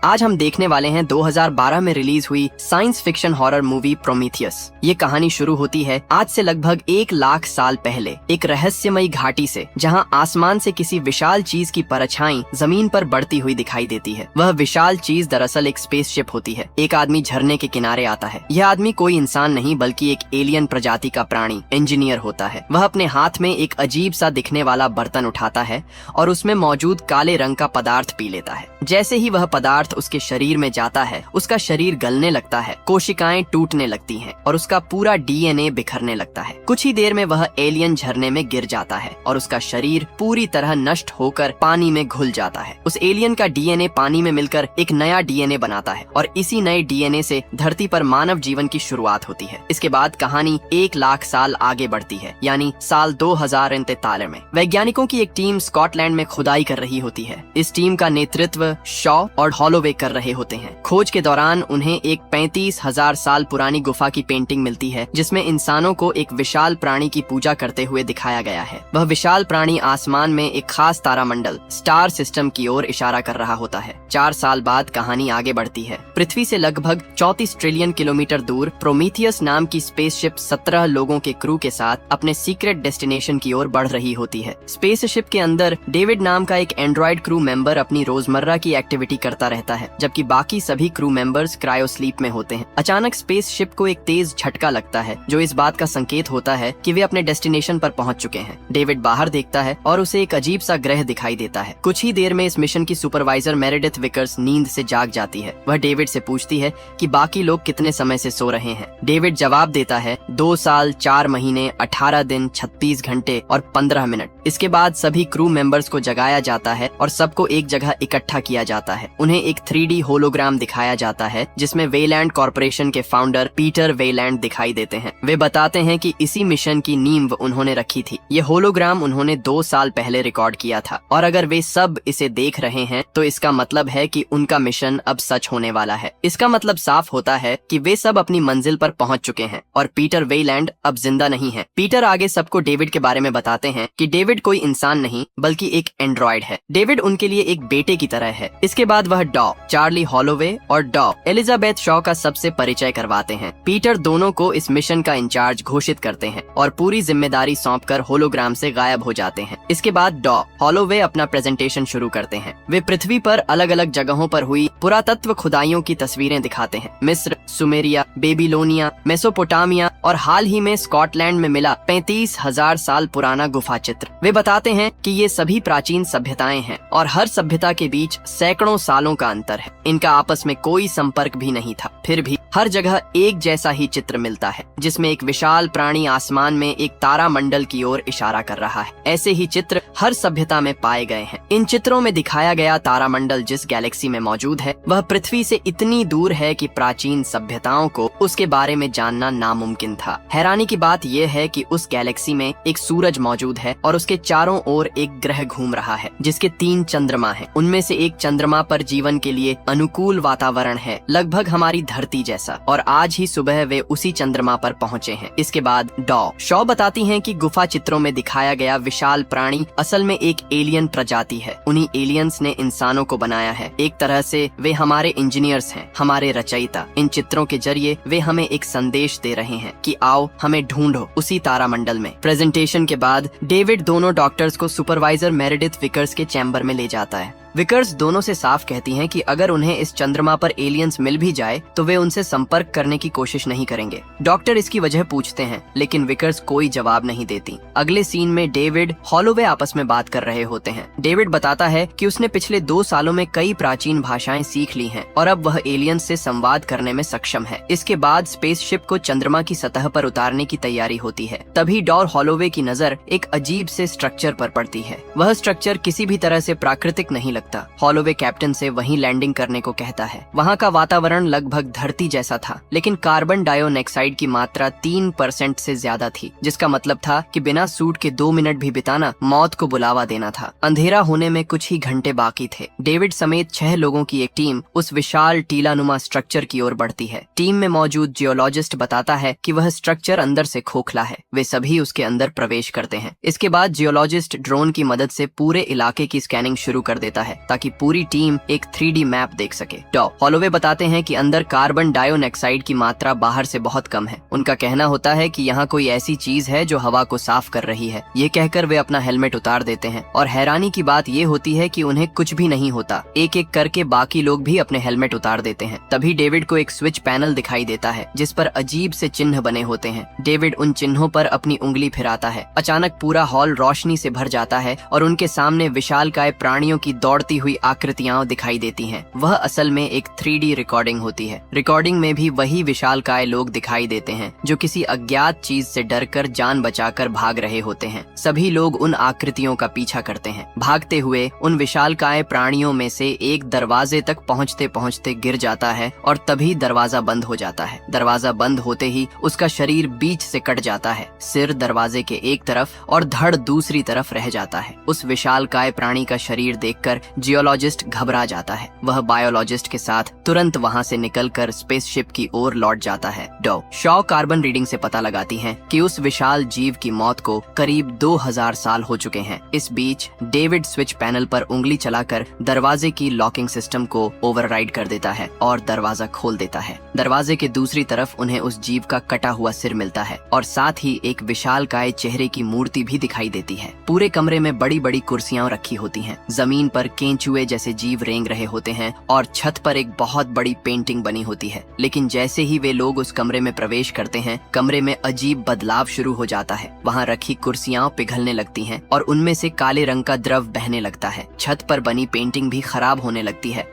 आज हम देखने वाले हैं 2012 में रिलीज हुई science fiction horror movie Prometheus. ये कहानी शुरू होती है आज से लगभग 1 लाख साल पहले एक रहस्यमयी घाटी से, जहां आसमान से किसी विशाल चीज की परछाई जमीन पर बढ़ती हुई दिखाई देती है। वह विशाल चीज दरअसल एक स्पेसशिप होती है। एक आदमी झरने के किनारे आता है। यह आदमी कोई इंसान नहीं बल्कि एक एलियन प्रजाति का प्राणी इंजीनियर होता है। वह अपने हाथ में एक अजीब सा दिखने वाला बर्तन उठाता है और उसमें मौजूद काले रंग का पदार्थ पी लेता है। जैसे ही वह पदार्थ उसके शरीर में जाता है, उसका शरीर गलने लगता है, कोशिकाएं टूटने लगती हैं और उसका पूरा डीएनए बिखरने लगता है। कुछ ही देर में वह एलियन झरने में गिर जाता है और उसका शरीर पूरी तरह नष्ट होकर पानी में घुल जाता है। उस एलियन का डीएनए पानी में मिलकर एक नया डीएनए बनाता है और इसी नए डीएनए से धरती पर मानव जीवन की शुरुआत होती है। इसके बाद कहानी 1 लाख साल आगे बढ़ती है, यानी साल 2043 में। वैज्ञानिकों की एक टीम स्कॉटलैंड में खुदाई कर रही होती है। इस टीम का नेतृत्व शॉ और हॉलोवे कर रहे होते हैं। खोज के दौरान उन्हें एक 35,000 साल पुरानी गुफा की पेंटिंग मिलती है, जिसमें इंसानों को एक विशाल प्राणी की पूजा करते हुए दिखाया गया है। वह विशाल प्राणी आसमान में एक खास तारामंडल स्टार सिस्टम की ओर इशारा कर रहा होता है। 4 साल बाद कहानी आगे बढ़ती है। पृथ्वी से लगभग 34 ट्रिलियन किलोमीटर दूर प्रोमीथियस नाम की स्पेसशिप 17 लोगों के क्रू के साथ अपने सीक्रेट डेस्टिनेशन की ओर बढ़ रही होती है। स्पेसशिप के अंदर डेविड नाम का एक एंड्रॉइड क्रू मेंबर अपनी रोजमर्रा की एक्टिविटी करता रहता है, जबकि बाकी सभी क्रू मेंबर्स क्रायो स्लीप में होते हैं। अचानक स्पेसशिप को एक तेज झटका लगता है, जो इस बात का संकेत होता है कि वे अपने डेस्टिनेशन पर पहुंच चुके हैं। डेविड बाहर देखता है और उसे एक अजीब सा ग्रह दिखाई देता है। कुछ ही देर में इस मिशन की सुपरवाइजर मेरेडिथ विकर्स नींद से जाग जाती है। वह डेविड से पूछती है कि बाकी लोग कितने समय से सो रहे हैं। डेविड जवाब देता है 2 साल 4 महीने 18 दिन 36 घंटे और 15 मिनट। इसके बाद सभी क्रू मेंबर्स को जगाया जाता है और सबको एक जगह इकट्ठा किया जाता है। उन्हें एक 3D होलोग्राम दिखाया जाता है, जिसमें वेलैंड कॉर्पोरेशन के फाउंडर पीटर वेलैंड दिखाई देते हैं। वे बताते हैं कि इसी मिशन की नींव उन्होंने रखी थी। ये होलोग्राम उन्होंने 2 साल पहले रिकॉर्ड किया था और अगर वे सब इसे देख रहे हैं तो इसका मतलब है कि उनका मिशन अब सच होने वाला है। इसका मतलब साफ होता है कि वे सब अपनी मंजिल पर पहुंच चुके हैं और पीटर वेलैंड अब जिंदा नहीं है। पीटर आगे सबको डेविड के बारे में बताते हैं कि डेविड कोई इंसान नहीं बल्कि एक एंड्रॉइड है। डेविड उनके लिए एक बेटे की तरह है। इसके बाद वह डॉ चार्ली हॉलोवे और डॉ एलिजाबेथ शॉ का सबसे परिचय करवाते हैं। पीटर दोनों को इस मिशन का इंचार्ज घोषित करते हैं और पूरी जिम्मेदारी सौंपकर होलोग्राम से गायब हो जाते हैं। इसके बाद डॉ हॉलोवे अपना प्रेजेंटेशन शुरू करते हैं। वे पृथ्वी पर अलग अलग जगहों पर हुई पुरातत्व खुदाइयों की तस्वीरें दिखाते हैं। मिस्र, सुमेरिया, बेबीलोनिया, मेसोपोटामिया और हाल ही में स्कॉटलैंड में मिला 35,000 साल पुराना गुफा चित्र। वे बताते हैं कि ये सभी प्राचीन सभ्यताएं हैं और हर सभ्यता के बीच सैकड़ों सालों का अंतर है। इनका आपस में कोई संपर्क भी नहीं था। फिर भी हर जगह एक जैसा ही चित्र मिलता है, जिसमें एक विशाल प्राणी आसमान में एक तारामंडल की ओर इशारा कर रहा है। ऐसे ही चित्र हर सभ्यता में पाए गए हैं। इन चित्रों में दिखाया गया तारामंडल जिस गैलेक्सी में मौजूद है, वह पृथ्वी से इतनी दूर है कि प्राचीन सभ्यताओं को उसके बारे में जानना नामुमकिन था। हैरानी की बात यह है कि उस गैलेक्सी में एक सूरज मौजूद है और उसके चारों ओर एक ग्रह घूम रहा है, जिसके 3 चंद्रमा हैं। उनमें से एक चंद्रमा पर जीवन के लिए अनुकूल वातावरण है, लगभग हमारी धरती जैसा, और आज ही सुबह वे उसी चंद्रमा पर पहुंचे हैं। इसके बाद डॉ शॉ बताती हैं कि गुफा चित्रों में दिखाया गया विशाल प्राणी असल में एक एलियन प्रजाति है। उन्हीं एलियंस ने इंसानों को बनाया है। एक तरह से वे हमारे इंजीनियर्स हैं, हमारे रचयिता। इन चित्रों के जरिए वे हमें एक संदेश दे रहे हैं कि आओ हमें ढूंढो उसी तारामंडल में। प्रेजेंटेशन के बाद डेविड दोनों डॉक्टर्स को सुपरवाइजर मेरेडिथ विकर्स के चैम्बर में ले जाता है। विकर्स दोनों से साफ कहती हैं कि अगर उन्हें इस चंद्रमा पर एलियंस मिल भी जाए तो वे उनसे संपर्क करने की कोशिश नहीं करेंगे। डॉक्टर इसकी वजह पूछते हैं, लेकिन विकर्स कोई जवाब नहीं देती। अगले सीन में डेविड हॉलोवे आपस में बात कर रहे होते हैं। डेविड बताता है कि उसने पिछले 2 सालों में कई प्राचीन भाषाएं सीख ली हैं और अब वह एलियंस से संवाद करने में सक्षम है। इसके बाद स्पेसशिप को चंद्रमा की सतह पर उतारने की तैयारी होती है। तभी डॉ हॉलोवे की नजर एक अजीब से स्ट्रक्चर पर पड़ती है। वह स्ट्रक्चर किसी भी तरह से प्राकृतिक नहीं लगता। हॉलोवे कैप्टन से वहीं लैंडिंग करने को कहता है। वहाँ का वातावरण लगभग धरती जैसा था, लेकिन कार्बन डाइऑक्साइड की मात्रा 3% से ज्यादा थी, जिसका मतलब था कि बिना सूट के 2 मिनट भी बिताना मौत को बुलावा देना था। अंधेरा होने में कुछ ही घंटे बाकी थे। डेविड समेत 6 लोगों की एक टीम उस विशाल टीलानुमा स्ट्रक्चर की ओर बढ़ती है। टीम में मौजूद जियोलॉजिस्ट बताता है कि वह स्ट्रक्चर अंदर से खोखला है। वे सभी उसके अंदर प्रवेश करते हैं। इसके बाद जियोलॉजिस्ट ड्रोन की मदद से पूरे इलाके की स्कैनिंग शुरू कर देता है। है ताकि पूरी टीम एक 3D मैप देख सके। हॉलोवे बताते हैं कि अंदर कार्बन डाइऑक्साइड की मात्रा बाहर से बहुत कम है। उनका कहना होता है कि यहाँ कोई ऐसी चीज है जो हवा को साफ कर रही है। ये कहकर वे अपना हेलमेट उतार देते हैं और हैरानी की बात ये होती है कि उन्हें कुछ भी नहीं होता। एक एक करके बाकी लोग भी अपने हेलमेट उतार देते हैं। तभी डेविड को एक स्विच पैनल दिखाई देता है जिस पर अजीब से चिन्ह बने होते हैं। डेविड उन चिन्हों पर अपनी उंगली फिराता है। अचानक पूरा हॉल रोशनी से भर जाता है और उनके सामने विशालकाय प्राणियों की दौड़ती हुई आकृतियां दिखाई देती हैं। वह असल में एक 3D रिकॉर्डिंग होती है। रिकॉर्डिंग में भी वही विशालकाय लोग दिखाई देते हैं जो किसी अज्ञात चीज से डरकर जान बचाकर भाग रहे होते हैं। सभी लोग उन आकृतियों का पीछा करते हैं। भागते हुए उन विशालकाय प्राणियों में से एक दरवाजे तक पहुंचते पहुंचते गिर जाता है और तभी दरवाजा बंद हो जाता है। दरवाजा बंद होते ही उसका शरीर बीच से कट जाता है। सिर दरवाजे के एक तरफ और धड़ दूसरी तरफ रह जाता है। उस विशालकाय प्राणी का शरीर देखकर जियोलॉजिस्ट घबरा जाता है। वह बायोलॉजिस्ट के साथ तुरंत वहां से निकलकर स्पेसशिप की ओर लौट जाता है। शॉ कार्बन रीडिंग से पता लगाती हैं कि उस विशाल जीव की मौत को करीब 2000 साल हो चुके हैं। इस बीच डेविड स्विच पैनल पर उंगली चलाकर दरवाजे की लॉकिंग सिस्टम को ओवरराइड कर देता है और दरवाजा खोल देता है। दरवाजे के दूसरी तरफ उन्हें उस जीव का कटा हुआ सिर मिलता है और साथ ही एक विशालकाय चेहरे की मूर्ति भी दिखाई देती है। पूरे कमरे में बड़ी बड़ी कुर्सियां रखी होती हैं। जमीन पर केंचुए जैसे जीव रेंग रहे होते हैं और छत पर एक बहुत बड़ी पेंटिंग बनी होती है। लेकिन जैसे ही वे लोग उस कमरे में प्रवेश करते हैं, कमरे में अजीब बदलाव शुरू हो जाता है। वहाँ रखी कुर्सियां पिघलने लगती हैं और उनमें से काले रंग का द्रव बहने लगता है। छत पर बनी पेंटिंग भी खराब होने लगती है।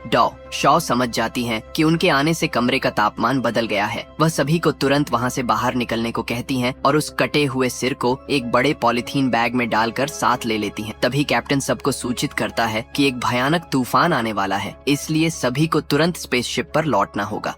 शॉ समझ जाती हैं कि उनके आने से कमरे का तापमान बदल गया है। वह सभी को तुरंत वहाँ से बाहर निकलने को कहती हैं और उस कटे हुए सिर को एक बड़े पॉलिथीन बैग में डालकर साथ ले लेती हैं। तभी कैप्टन सबको सूचित करता है कि एक भयानक तूफान आने वाला है, इसलिए सभी को तुरंत स्पेसशिप पर लौटना होगा।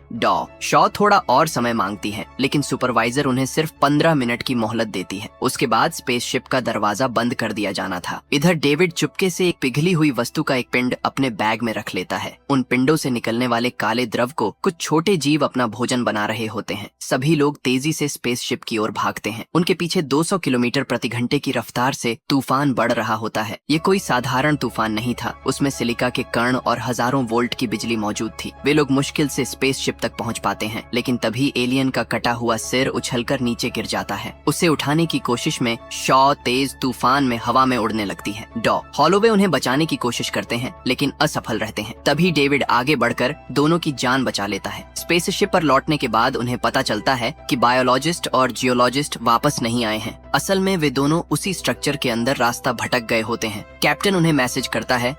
शॉ थोड़ा और समय मांगती है, लेकिन सुपरवाइजर उन्हें सिर्फ 15 मिनट की मोहलत देती है। उसके बाद स्पेसशिप का दरवाजा बंद कर दिया जाना था। इधर डेविड चुपके से एक पिघली हुई वस्तु का एक पिंड अपने बैग में रख लेता है। उन पिंडों से निकलने वाले काले द्रव को कुछ छोटे जीव अपना भोजन बना रहे होते हैं। सभी लोग तेजी से स्पेसशिप की ओर भागते हैं। उनके पीछे 200 किलोमीटर प्रति घंटे की रफ्तार से तूफान बढ़ रहा होता है। ये कोई साधारण तूफान नहीं था। उसमें सिलिका के कण और हजारों वोल्ट की बिजली मौजूद थी। वे लोग मुश्किल से स्पेसशिप तक पहुंच पाते हैं, लेकिन तभी एलियन का कटा हुआ सिर उछलकर नीचे गिर जाता है। उसे उठाने की कोशिश में शॉ तेज तूफान में हवा में उड़ने लगती है। हॉलोवे उन्हें बचाने की कोशिश करते हैं, लेकिन असफल रहते हैं। तभी डेविड आगे बढ़कर दोनों की जान बचा लेता है। स्पेसशिप पर लौटने के बाद उन्हें पता चलता है कि बायोलॉजिस्ट और जियोलॉजिस्ट वापस नहीं आए हैं। असल में वे दोनों उसी स्ट्रक्चर के अंदर रास्ता भटक गए होते हैं। कैप्टन उन्हें मैसेज करता है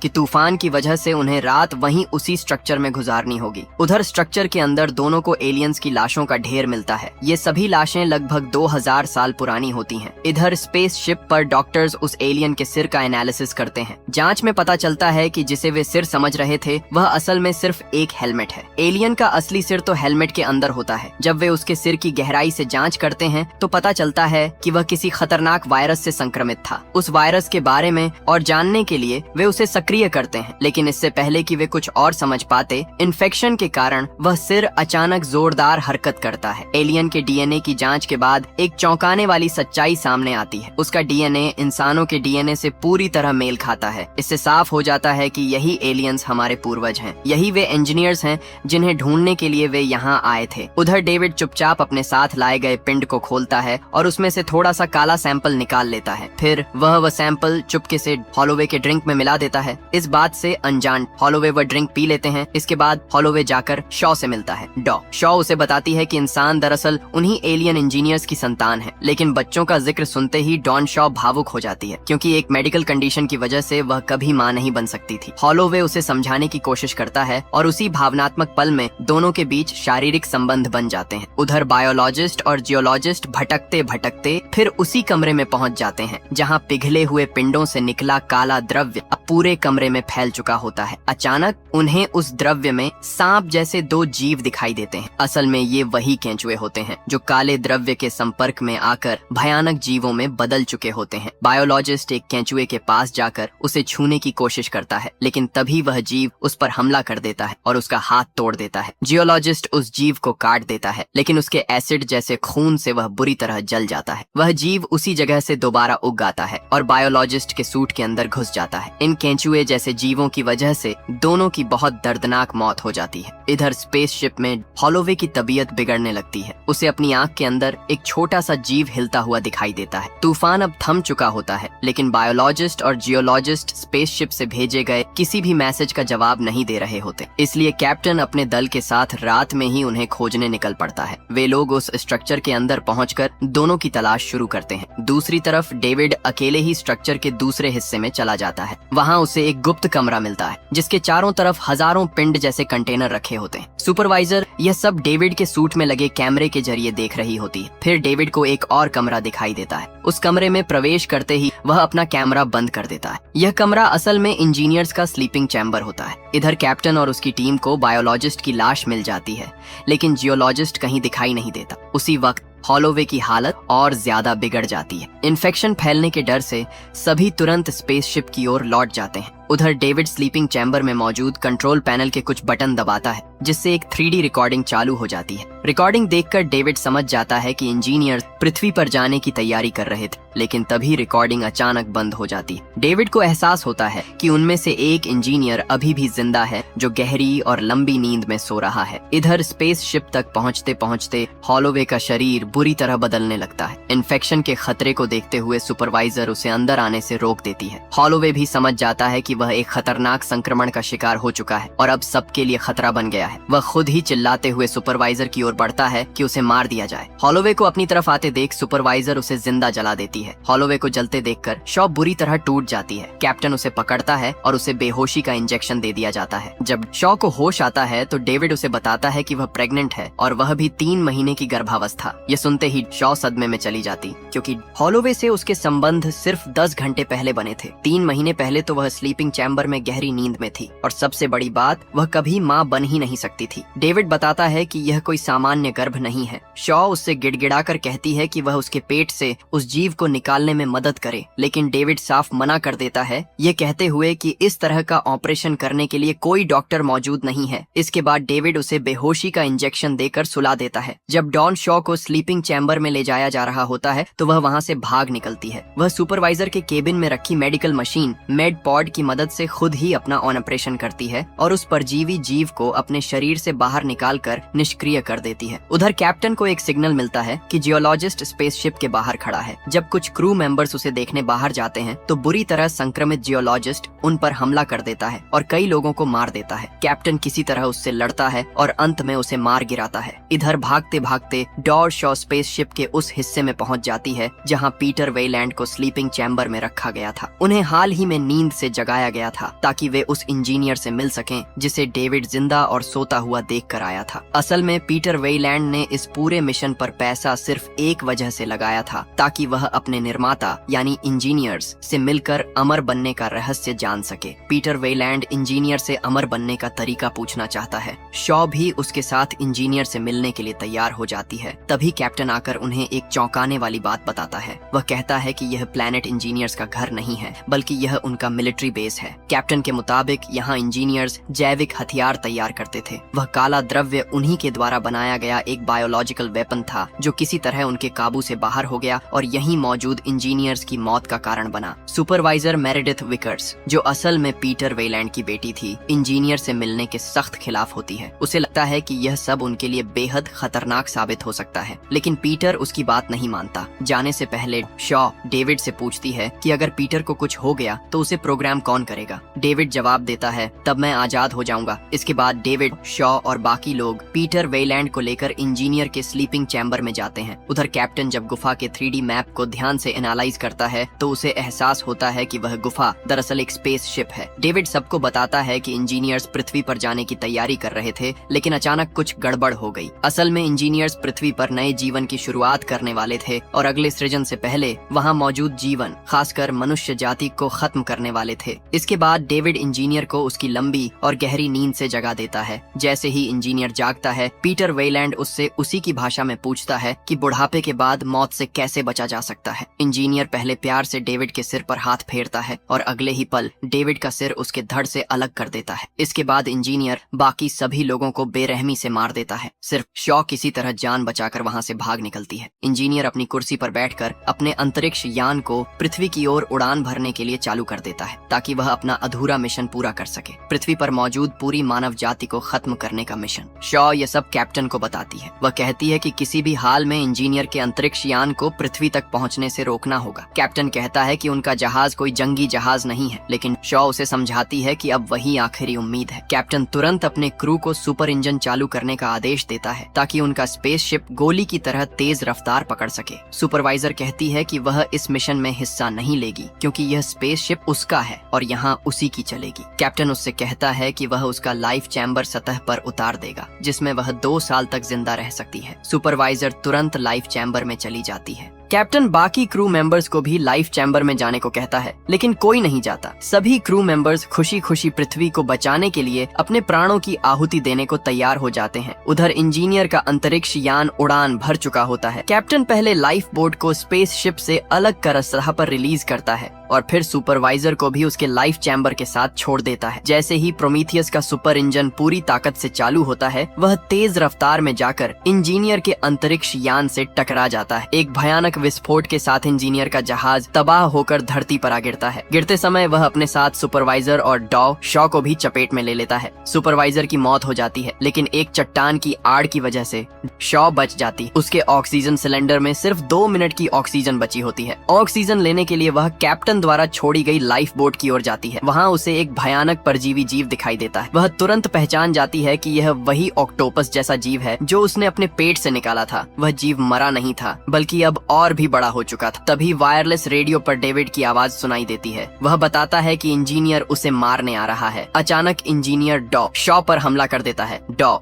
कि तूफान की वजह से उन्हें रात वहीं उसी स्ट्रक्चर में गुजारनी होगी। उधर स्ट्रक्चर के अंदर दोनों को एलियंस की लाशों का ढेर मिलता है। ये सभी लाशें लगभग 2000 साल पुरानी होती हैं। इधर स्पेसशिप पर डॉक्टर्स उस एलियन के सिर का एनालिसिस करते हैं। जांच में पता चलता है कि जिसे वे सिर समझ रहे थे वह असल में सिर्फ एक हेलमेट है। एलियन का असली सिर तो हेलमेट के अंदर होता है। जब वे उसके सिर की गहराई से जाँच करते हैं तो पता चलता है कि वह किसी खतरनाक वायरस से संक्रमित था। उस वायरस के बारे में और जानने के लिए वे उसे सक्रिय करते हैं, लेकिन इससे पहले कि वे कुछ और समझ पाते, इन्फेक्शन के कारण वह सिर अचानक जोरदार हरकत करता है। एलियन के डीएनए की जांच के बाद एक चौंकाने वाली सच्चाई सामने आती है। उसका डीएनए इंसानों के डीएनए से पूरी तरह मेल खाता है। इससे साफ हो जाता है कि यही एलियंस हमारे पूर्वज हैं। यही वे इंजीनियर्स हैं जिन्हें ढूंढने के लिए वे यहाँ आए थे। उधर डेविड चुपचाप अपने साथ लाए गए पिंड को खोलता है और उसमें से थोड़ा सा काला सैंपल निकाल लेता है। फिर वह सैंपल चुपके से हॉलोवे के ड्रिंक में मिला देता है। इस बात से अनजान हॉलोवे वह ड्रिंक पी लेते हैं। इसके बाद हॉलोवे जाकर शॉ से मिलता है। शॉ उसे बताती है कि इंसान दरअसल उन्हीं एलियन इंजीनियर्स की संतान है, लेकिन बच्चों का जिक्र सुनते ही डॉन शॉ भावुक हो जाती है, क्योंकि एक मेडिकल कंडीशन की वजह से वह कभी मां नहीं बन सकती थी। हॉलोवे उसे समझाने की कोशिश करता है और उसी भावनात्मक पल में दोनों के बीच शारीरिक संबंध बन जाते हैं। उधर बायोलॉजिस्ट और जियोलॉजिस्ट भटकते भटकते फिर उसी कमरे में पहुंच जाते हैं जहां पिघले हुए पिंडों से निकला काला द्रव्य अब पूरे कमरे में फैल चुका होता है। अचानक उन्हें उस द्रव्य में सांप जैसे दो जीव दिखाई देते हैं। असल में ये वही केंचुए होते हैं जो काले द्रव्य के संपर्क में आकर भयानक जीवों में बदल चुके होते हैं। बायोलॉजिस्ट एक केंचुए के पास जाकर उसे छूने की कोशिश करता है, लेकिन तभी वह जीव उस पर हमला कर देता है और उसका हाथ तोड़ देता है। जियोलॉजिस्ट उस जीव को काट देता है, लेकिन उसके एसिड जैसे खून से वह बुरी तरह जल जाता है। वह जीव उसी जगह से दोबारा उग आता है और बायोलॉजिस्ट के सूट के अंदर घुस जाता है। इन केंचुए केचुए जैसे जीवों की वजह से दोनों की बहुत दर्दनाक मौत हो जाती है। इधर स्पेसशिप में हॉलोवे की तबीयत बिगड़ने लगती है। उसे अपनी आंख के अंदर एक छोटा सा जीव हिलता हुआ दिखाई देता है। तूफान अब थम चुका होता है, लेकिन बायोलॉजिस्ट और जियोलॉजिस्ट स्पेसशिप से भेजे गए किसी भी मैसेज का जवाब नहीं दे रहे होते। इसलिए कैप्टन अपने दल के साथ रात में ही उन्हें खोजने निकल पड़ता है। वे लोग उस स्ट्रक्चर के अंदर पहुंचकर दोनों की तलाश शुरू करते हैं। दूसरी तरफ डेविड अकेले ही स्ट्रक्चर के दूसरे हिस्से में चला जाता है। वहाँ उसे एक गुप्त कमरा मिलता है जिसके चारों तरफ हजारों पिंड जैसे कंटेनर रखे होते हैं। सुपरवाइजर यह सब डेविड के सूट में लगे कैमरे के जरिए देख रही होती है। फिर डेविड को एक और कमरा दिखाई देता है। उस कमरे में प्रवेश करते ही वह अपना कैमरा बंद कर देता है। यह कमरा असल में इंजीनियर्स का स्लीपिंग चैम्बर होता है। इधर कैप्टन और उसकी टीम को बायोलॉजिस्ट की लाश मिल जाती है, लेकिन जियोलॉजिस्ट कहीं दिखाई नहीं देता। उसी वक्त हॉलोवे की हालत और ज्यादा बिगड़ जाती है। इन्फेक्शन फैलने के डर से सभी तुरंत स्पेसशिप की ओर लौट जाते हैं। उधर डेविड स्लीपिंग चैम्बर में मौजूद कंट्रोल पैनल के कुछ बटन दबाता है, जिससे एक 3D रिकॉर्डिंग चालू हो जाती है। रिकॉर्डिंग देखकर डेविड समझ जाता है कि इंजीनियर पृथ्वी पर जाने की तैयारी कर रहे थे, लेकिन तभी रिकॉर्डिंग अचानक बंद हो जाती है। डेविड को एहसास होता है कि उनमें से एक इंजीनियर अभी भी जिंदा है, जो गहरी और लंबी नींद में सो रहा है। इधर स्पेसशिप तक पहुंचते पहुंचते हॉलोवे का शरीर बुरी तरह बदलने लगता है। इन्फेक्शन के खतरे को देखते हुए सुपरवाइजर उसे अंदर आने से रोक देती है। हॉलोवे भी समझ जाता है कि वह एक खतरनाक संक्रमण का शिकार हो चुका है और अब सबके लिए खतरा बन गया है। वह खुद ही चिल्लाते हुए सुपरवाइजर की ओर बढ़ता है कि उसे मार दिया जाए। हॉलोवे को अपनी तरफ आते देख सुपरवाइजर उसे जिंदा जला देती है। हॉलोवे को जलते देखकर शॉ बुरी तरह टूट जाती है। कैप्टन उसे पकड़ता है और उसे बेहोशी का इंजेक्शन दे दिया जाता है। जब शॉ को होश आता है तो डेविड उसे बताता है कि वह प्रेग्नेंट है और वह भी 3 महीने की गर्भावस्था। ये सुनते ही शॉ सदमे में चली जाती, क्योंकि हॉलोवे से उसके संबंध सिर्फ 10 घंटे पहले बने थे। 3 महीने पहले तो वह स्लीपिंग चैम्बर में गहरी नींद में थी, और सबसे बड़ी बात, वह कभी माँ बन ही नहीं सकती थी। डेविड बताता है कि यह कोई सामान्य गर्भ नहीं है। शॉ उससे गिड़गिड़ाकर कहती है कि वह उसके पेट से उस जीव को निकालने में मदद करे, लेकिन डेविड साफ मना कर देता है, ये कहते हुए कि इस तरह का ऑपरेशन करने के लिए कोई डॉक्टर मौजूद नहीं है। इसके बाद डेविड उसे बेहोशी का इंजेक्शन देकर सुला देता है। जब डॉन शॉ को स्लीपिंग चैम्बर में ले जाया जा रहा होता है तो वह वहाँ से भाग निकलती है। वह सुपरवाइजर के केबिन में रखी मेडिकल मशीन मेड पॉड की मदद से खुद ही अपना ऑपरेशन करती है और उस परजीवी जीव को अपने शरीर से बाहर निकालकर निष्क्रिय कर देती है। उधर कैप्टन को एक सिग्नल मिलता है कि जियोलॉजिस्ट स्पेसशिप के बाहर खड़ा है। जब कुछ क्रू मेंबर्स उसे देखने बाहर जाते हैं तो बुरी तरह संक्रमित जियोलॉजिस्ट उन पर हमला कर देता है और कई लोगों को मार देता है। कैप्टन किसी तरह उससे लड़ता है और अंत में उसे मार गिराता है। इधर भागते भागते डॉर शॉ स्पेसशिप के उस हिस्से में पहुंच जाती है जहां पीटर वेलैंड को स्लीपिंग चैम्बर में रखा गया था। उन्हें हाल ही में नींद से जगाया गया था ताकि वे उस इंजीनियर से मिल सकें जिसे डेविड जिंदा और सोता हुआ देख कर आया था। असल में पीटर वेलैंड ने इस पूरे मिशन पर पैसा सिर्फ एक वजह से लगाया था, ताकि वह अपने निर्माता यानी इंजीनियर्स से मिलकर अमर बनने का रहस्य जान सके। पीटर वेलैंड इंजीनियर से अमर बनने का तरीका पूछना चाहता है। शॉ भी उसके साथ इंजीनियर से मिलने के लिए तैयार हो जाती है। तभी कैप्टन आकर उन्हें एक चौंकाने वाली बात बताता है। वह कहता है कि यह प्लैनेट इंजीनियर्स का घर नहीं है, बल्कि यह उनका मिलिट्री बेस है। कैप्टन के मुताबिक यहाँ इंजीनियर्स जैविक हथियार तैयार करते थे। वह काला द्रव्य उन्हीं के द्वारा बनाया गया एक बायोलॉजिकल वेपन था जो किसी तरह उनके काबू से बाहर हो गया और यहीं मौजूद इंजीनियर्स की मौत का कारण बना। सुपरवाइजर मेरेडिथ विकर्स, जो असल में पीटर वेलैंड की बेटी थी, इंजीनियर से मिलने के सख्त खिलाफ होती है। उसे लगता है कि यह सब उनके लिए बेहद खतरनाक साबित हो सकता है, लेकिन पीटर उसकी बात नहीं मानता। जाने से पहले शॉ डेविड से पूछती है कि अगर पीटर को कुछ हो गया तो उसे प्रोग्राम कौन करेगा। डेविड जवाब देता है, तब मैं आजाद हो जाऊंगा। इसके बाद डेविड, शॉ और बाकी लोग पीटर वेलैंड को लेकर इंजीनियर के स्लीपिंग चैम्बर में जाते हैं। उधर कैप्टन जब गुफा के 3D मैप को ध्यान से एनालाइज करता है तो उसे एहसास होता है कि वह गुफा दरअसल एक स्पेस शिप है। डेविड सबको बताता है कि इंजीनियर्स पृथ्वी पर जाने की तैयारी कर रहे थे, लेकिन अचानक कुछ गड़बड़ हो गई। असल में इंजीनियर्स पृथ्वी पर नए जीवन की शुरुआत करने वाले थे और अगले सृजन से पहले वहाँ मौजूद जीवन, खासकर मनुष्य जाति को खत्म करने वाले थे। इसके बाद डेविड इंजीनियर को उसकी लंबी और गहरी नींद से जगा देता है। जैसे ही इंजीनियर जागता है, पीटर वेलैंड उससे उसी की भाषा में पूछता है कि बुढ़ापे के बाद मौत से कैसे बचा जा सकता है। इंजीनियर पहले प्यार से डेविड के सिर पर हाथ फेरता है और अगले ही पल डेविड का सिर उसके धड़ से अलग कर देता है। इसके बाद इंजीनियर बाकी सभी लोगों को बेरहमी से मार देता है। सिर्फ शॉ किसी तरह जान बचाकर वहाँ से भाग निकलती है। इंजीनियर अपनी कुर्सी पर बैठकर अपने अंतरिक्ष यान को पृथ्वी की ओर उड़ान भरने के लिए चालू कर देता है ताकि वह अपना अधूरा मिशन पूरा कर सके, पृथ्वी पर मौजूद पूरी मानव जाति को खत्म करने का मिशन। शॉ ये सब कैप्टन को बताती है। वह कहती है कि किसी भी हाल में इंजीनियर के अंतरिक्ष यान को पृथ्वी तक पहुंचने से रोकना होगा। कैप्टन कहता है कि उनका जहाज कोई जंगी जहाज नहीं है, लेकिन शॉ उसे समझाती है कि अब वही आखिरी उम्मीद है। कैप्टन तुरंत अपने क्रू को सुपर इंजन चालू करने का आदेश देता है ताकि उनका स्पेसशिप गोली की तरह तेज रफ्तार पकड़ सके। सुपरवाइजर कहती है कि वह इस मिशन में हिस्सा नहीं लेगी क्योंकि यह स्पेसशिप उसका है और यहाँ उसी की चलेगी। कैप्टन उससे कहता है कि वह उसका लाइफ चैम्बर सतह पर उतार देगा, जिसमें वह 2 साल तक जिंदा रह सकती है। सुपरवाइजर तुरंत लाइफ चैम्बर में चली जाती है। कैप्टन बाकी क्रू मेंबर्स को भी लाइफ चैम्बर में जाने को कहता है, लेकिन कोई नहीं जाता। सभी क्रू मेंबर्स खुशी खुशी पृथ्वी को बचाने के लिए अपने प्राणों की आहुति देने को तैयार हो जाते हैं। उधर इंजीनियर का अंतरिक्ष यान उड़ान भर चुका होता है। कैप्टन पहले लाइफ बोट को स्पेसशिप से अलग कर सतह पर रिलीज करता है और फिर सुपरवाइजर को भी उसके लाइफ चैम्बर के साथ छोड़ देता है। जैसे ही प्रोमीथियस का सुपर इंजन पूरी ताकत से चालू होता है, वह तेज रफ्तार में जाकर इंजीनियर के अंतरिक्ष यान से टकरा जाता है। एक भयानक विस्फोट के साथ इंजीनियर का जहाज तबाह होकर धरती पर आ गिरता है। गिरते समय वह अपने साथ सुपरवाइजर और शॉ को भी चपेट में ले लेता है। सुपरवाइजर की मौत हो जाती है, लेकिन एक चट्टान की आड़ की वजह से शॉ बच जाती। उसके ऑक्सीजन सिलेंडर में सिर्फ 2 मिनट की ऑक्सीजन बची होती है। ऑक्सीजन लेने के लिए वह कैप्टन द्वारा छोड़ी गई लाइफ बोट की ओर जाती है। वहाँ उसे एक भयानक परजीवी जीव दिखाई देता है। वह तुरंत पहचान जाती है कि यह वही ऑक्टोपस जैसा जीव है जो उसने अपने पेट से निकाला था। वह जीव मरा नहीं था, बल्कि अब और भी बड़ा हो चुका था। तभी वायरलेस रेडियो पर डेविड की आवाज सुनाई देती है। वह बताता है कि इंजीनियर उसे मारने आ रहा है। अचानक इंजीनियर शॉ पर हमला कर देता है।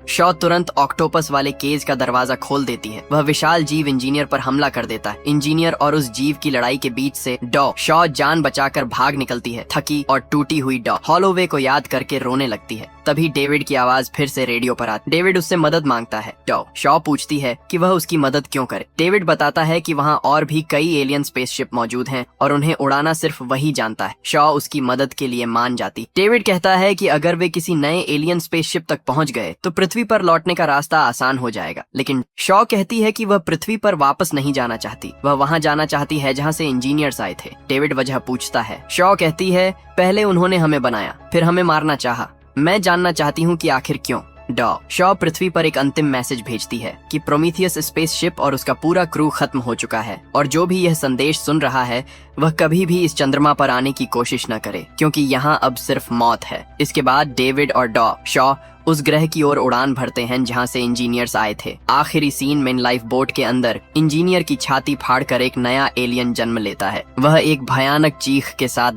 शॉ तुरंत ऑक्टोपस वाले केज का दरवाजा खोल देती है। वह विशाल जीव इंजीनियर पर हमला कर देता है। इंजीनियर और उस जीव की लड़ाई के बीच से शॉ जान बचाकर भाग निकलती है। थकी और टूटी हुई हॉलोवे को याद करके रोने लगती है। तभी डेविड की आवाज फिर से रेडियो पर आती। डेविड उससे मदद मांगता है। शॉ पूछती है कि वह उसकी मदद क्यों करे। डेविड बताता है कि वहाँ और भी कई एलियन स्पेसशिप मौजूद हैं और उन्हें उड़ाना सिर्फ वही जानता है। शॉ उसकी मदद के लिए मान जाती। डेविड कहता है कि अगर वे किसी नए एलियन स्पेसशिप तक पहुँच गए तो पृथ्वी पर लौटने का रास्ता आसान हो जाएगा। लेकिन शॉ कहती है कि वह पृथ्वी पर वापस नहीं जाना चाहती। वह वहाँ जाना चाहती है जहाँ से इंजीनियर्स आए थे। डेविड वजह पूछता है। शॉ कहती है, पहले उन्होंने हमें बनाया, फिर हमें मारना चाहा। मैं जानना चाहती हूँ कि आखिर क्यों। शॉ पृथ्वी पर एक अंतिम मैसेज भेजती है कि प्रोमीथियस स्पेसशिप और उसका पूरा क्रू खत्म हो चुका है और जो भी यह संदेश सुन रहा है वह कभी भी इस चंद्रमा पर आने की कोशिश न करे, क्योंकि यहाँ अब सिर्फ मौत है। इसके बाद डेविड और शॉ उस ग्रह की ओर उड़ान भरते हैं जहाँ से इंजीनियर्स आए थे। आखिरी सीन में लाइफ बोट के अंदर इंजीनियर की छाती फाड़कर एक नया एलियन जन्म लेता है। वह एक भयानक चीख के साथ